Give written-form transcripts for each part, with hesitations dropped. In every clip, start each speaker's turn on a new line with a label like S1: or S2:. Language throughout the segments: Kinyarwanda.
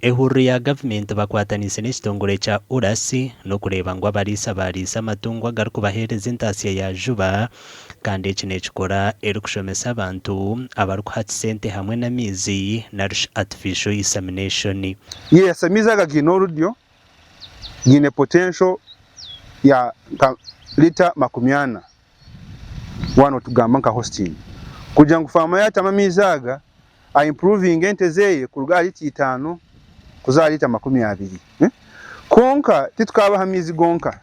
S1: Ehuru ya gavumenti bakwatanise n'ekitongole kya urasi no kureba ngo abariisa bariisa amatungo agarukubahereza entaasya ya juba kandi eki nekikora erikushomesa abantu abarukuha sente hamwe n'amaizi narish artificial insemination.
S2: Yes, amaizi aga gine orudyo gine potential ya lita 40 wano tugamba nka hosting kugira ngo farma yata amaizi aga a improving ente zeye kuruga lita 5 kuzala lita 20 konka titukaba amaizi gonka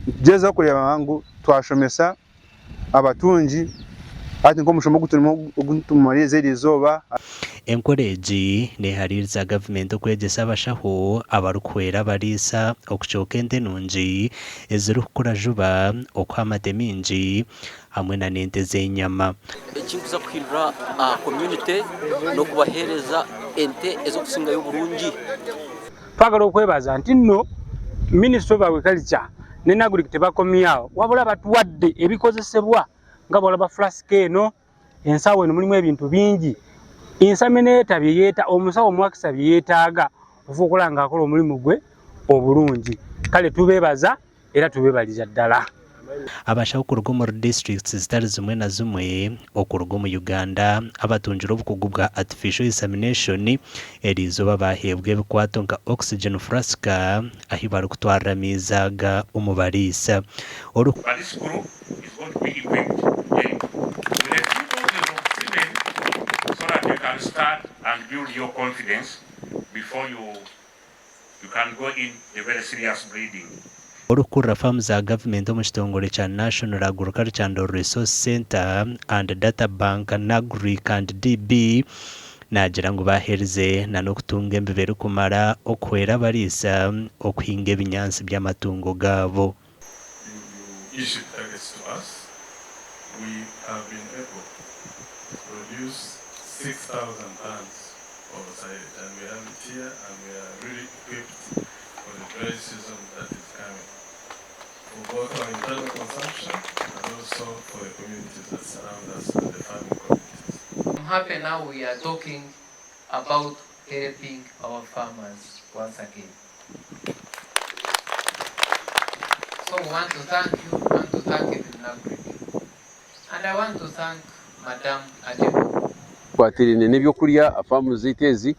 S2: jeza kureba bangu twashomesa abatunji ati nko mushomo gutumarize rizoba
S1: encourage nehaririza gavumenti okwegyesa abashaho abarukwera abariisa okukyoka ente nungi ezirikukura juba okuha amate mingi hamwe na n'ente z'enyama.
S3: Ekinkuza kuhindura community no kubahereza ente ezokusingayo bulungi.
S4: Twagala okwebaza nti nno Minisita of Agriculture n'enaguliki tebakomyawo wabula batuwadde ebikozesebwa nga bwolaba flask eno ensawo eno mulimu ebintu bingi insamineta byeyeta omusawo omwakisa byeyetaaga okukola nga akola omulimu gwe obulungi kale tubebaza era tubebaliza ddala.
S1: Abashaho kuruga mu districts zitari zimwe na zimwe okuruga mu Uganda abatunjira obukugu bwa artificial insemination erizoba bahebwe ebikwato nka oxygen flask ahi bari kutwara mizaga umubariisa.
S5: This group is going to be equipped so that you can start and build your confidence before you can go in a very serious breeding.
S1: Orukura farms za government omu kitongole kya National Agriculture and Resource Center and Data Bank NAGRIC and DB nagira ngo bahereze na n'okutunga embibe kumara okuhwera abariisa okuhinga ebinyansi by'amatungo gabo.
S6: Issued targets to us. We have been able to produce 6,000 tons of silage, and we have it here, and we are really equipped for the dry season that is coming, for both our internal consumption and also for the communities that surround us and the farming communities.
S7: I'm happy now we are talking about helping our farmers once again. So I want to thank you, I want to thank even NAGRIC, and I want to thank Madam Adebo.
S8: Kwatirine n'ebyokurya afamu zitezi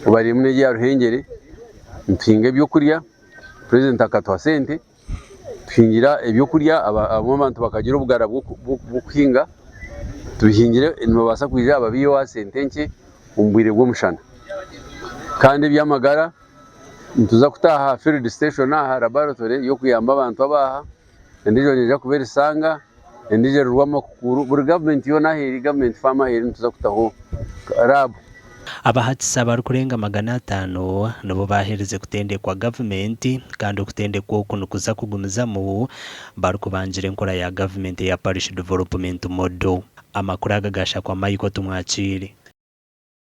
S8: ubari mune ya ruhengere mpinga ebyokurya president akatwa sente tuhingira ebyokurya abantu bakagira ubugara bwo kuhinga tuhingire nibabasa kwija ababiyo wa sente nke umbwire bwo mushana kandi byamagara ntuza kutaha field station aha laboratory yo kuyamba abantu abaha ndijo nija kuberisanga ndijo rwamo kukuru buri government yo naheri government farmer heri ntuza kutaho rab
S1: abahatisa bari kurenga 500 nabo bahereze kutendekwa government kandi okutendekwa okunukuza kugumizamu bari kubanjira enkora ya government ya parish development model. Amakuru agagasha kwa Michael Tumwakiri.